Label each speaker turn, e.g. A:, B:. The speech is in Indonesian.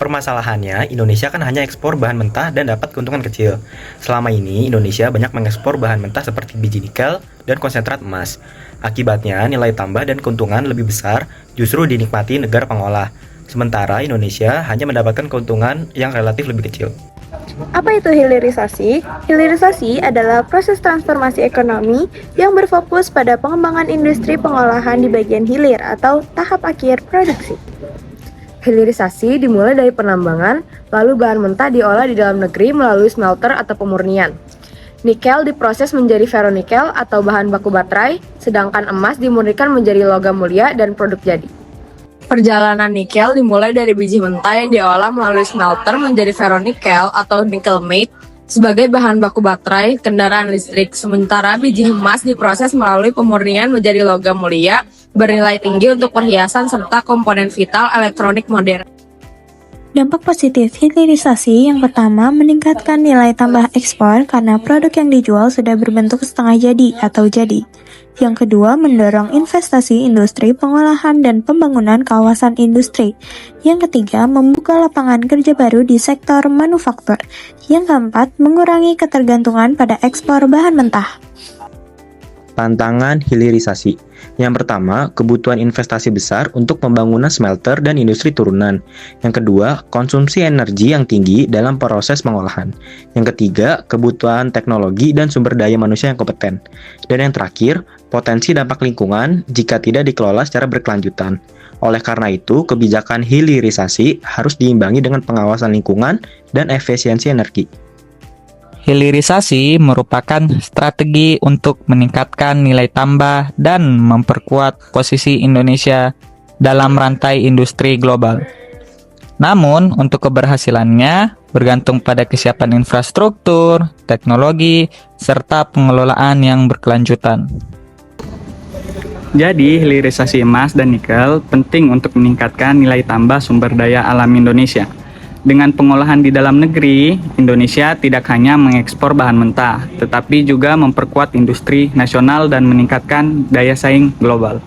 A: Permasalahannya, Indonesia kan hanya ekspor bahan mentah dan dapat keuntungan kecil. Selama ini, Indonesia banyak mengekspor bahan mentah seperti biji nikel dan konsentrat emas. Akibatnya, nilai tambah dan keuntungan lebih besar justru dinikmati negara pengolah. Sementara Indonesia hanya mendapatkan keuntungan yang relatif lebih kecil.
B: Apa itu hilirisasi? Hilirisasi adalah proses transformasi ekonomi yang berfokus pada pengembangan industri pengolahan di bagian hilir atau tahap akhir produksi.
C: Hilirisasi dimulai dari penambangan, lalu bahan mentah diolah di dalam negeri melalui smelter atau pemurnian. Nikel diproses menjadi ferronikel atau bahan baku baterai, sedangkan emas dimurnikan menjadi logam mulia dan produk jadi. Perjalanan nikel dimulai dari biji mentah yang diolah melalui smelter menjadi ferronikel atau nickel matte sebagai bahan baku baterai kendaraan listrik, sementara biji emas diproses melalui pemurnian menjadi logam mulia bernilai tinggi untuk perhiasan serta komponen vital elektronik modern.
D: Dampak positif hilirisasi yang pertama meningkatkan nilai tambah ekspor karena produk yang dijual sudah berbentuk setengah jadi atau jadi. Yang kedua, mendorong investasi industri pengolahan dan pembangunan kawasan industri. Yang ketiga, membuka lapangan kerja baru di sektor manufaktur. Yang keempat, mengurangi ketergantungan pada ekspor bahan mentah.
E: Tantangan hilirisasi. Yang pertama, kebutuhan investasi besar untuk pembangunan smelter dan industri turunan. Yang kedua, konsumsi energi yang tinggi dalam proses pengolahan. Yang ketiga, kebutuhan teknologi dan sumber daya manusia yang kompeten. Dan yang terakhir, potensi dampak lingkungan jika tidak dikelola secara berkelanjutan. Oleh karena itu, kebijakan hilirisasi harus diimbangi dengan pengawasan lingkungan dan efisiensi energi.
F: Hilirisasi merupakan strategi untuk meningkatkan nilai tambah dan memperkuat posisi Indonesia dalam rantai industri global. Namun, untuk keberhasilannya bergantung pada kesiapan infrastruktur, teknologi, serta pengelolaan yang berkelanjutan.
G: Jadi, hilirisasi emas dan nikel penting untuk meningkatkan nilai tambah sumber daya alam Indonesia. Dengan pengolahan di dalam negeri, Indonesia tidak hanya mengekspor bahan mentah, tetapi juga memperkuat industri nasional dan meningkatkan daya saing global.